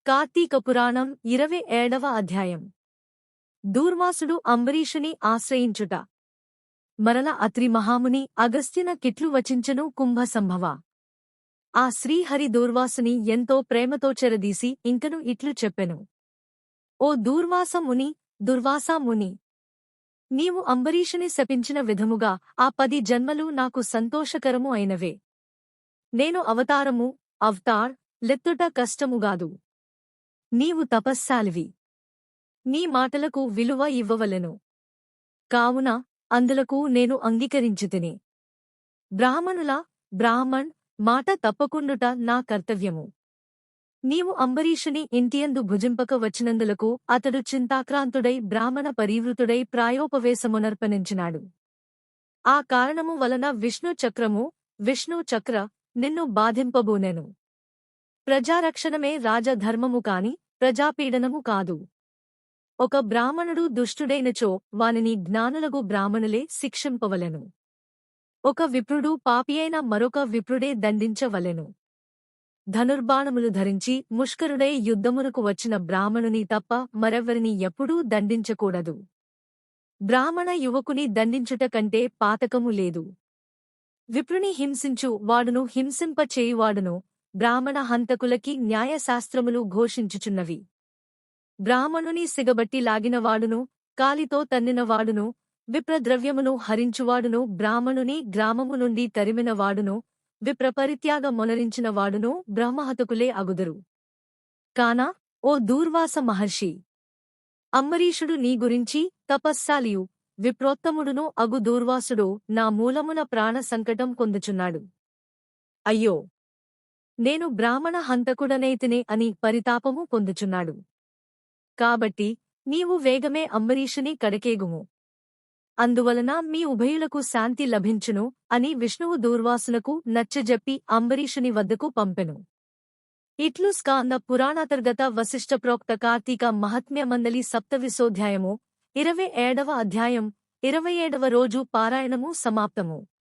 కార్తీక పురాణం 27వ అధ్యాయం. దూర్వాసుడు అంబరీషుని ఆశ్రయించుట. మరల అత్రి మహాముని అగస్త్యన కిట్లు వచించెను కుంభ సంభవ. ఆ శ్రీహరి దూర్వాసుని ఎంతో ప్రేమతో చెరదీసి ఇంకను ఇట్లు చెప్పెను. ఓ దూర్వాస ముని, దుర్వాసా ముని! నీవు అంబరీషుని శపించిన విధముగా ఆ 10 జన్మలు నాకు సంతోషకరము అయినవే. నేను అవతార్ లెత్తుట కష్టముగాదు. నీవు తపస్శాలివి. నీ మాటలకు విలువ ఇవ్వవలెను. కావున అందులకు నేను అంగీకరించితిని. బ్రాహ్మణ్ మాట తప్పకుండుట నా కర్తవ్యము. నీవు అంబరీషుని ఇంటియందు భుజింపక వచ్చినందులకు అతడు చింతాక్రాంతుడై బ్రాహ్మణ పరీవృతుడై ప్రాయోపవేశమునర్పణించినాడు. ఆ కారణము వలన విష్ణు చక్ర నిన్ను బాధింపబూనెను. ప్రజారక్షణమే రాజధర్మము కాని ప్రజాపీడనము కాదు. ఒక బ్రాహ్మణుడు దుష్టుడైనచో వానిని జ్ఞానులగు బ్రాహ్మణులే శిక్షింపవలెను. ఒక విప్రుడు పాపియైన మరొక విప్రుడే దండించవలెను. ధనుర్బాణములు ధరించి ముష్కరుడై యుద్ధమునకు వచ్చిన బ్రాహ్మణుని తప్ప మరెవ్వరిని ఎప్పుడూ దండించకూడదు. బ్రాహ్మణ యువకుని దండించుట కంటే పాతకము లేదు. విప్రుని హింసించు వాడును హింసింపచేయువాడును బ్రాహ్మణ హంతకులకి న్యాయశాస్త్రములు ఘోషించుచున్నవి. బ్రాహ్మణుని సిగబట్టి లాగినవాడును, కాలితో తన్నినవాడును, విప్రద్రవ్యమును హరించువాడును, బ్రాహ్మణుని గ్రామము నుండి తరిమినవాడును, విప్రపరిత్యాగ మొనరించినవాడును బ్రహ్మహతకులే అగుదురు. కాన, ఓ దూర్వాస మహర్షి! అంబరీషుడు నీ గురించి తపస్శాలియు విప్రోత్తముడును అగు దూర్వాసుడు నా మూలమున ప్రాణ సంకటం పొందుచున్నాడు. అయ్యో! నేను బ్రాహ్మణ హంతకుడనైతినే అని పరితాపము పొందుచున్నాడు. కాబట్టి నీవు వేగమే అంబరీషుని కడకేగుము. అందువలన మీ ఉభయులకు శాంతి లభించును అని విష్ణువు దూర్వాసునకు నచ్చజెప్పి అంబరీషుని వద్దకు పంపెను. ఇట్లు స్కాంద పురాణాంతర్గత వశిష్ఠ ప్రోక్త కార్తీక మహాత్మ్య మండలి సప్తవిశోధ్యాయము 27వ అధ్యాయం 27వ రోజు పారాయణము సమాప్తము.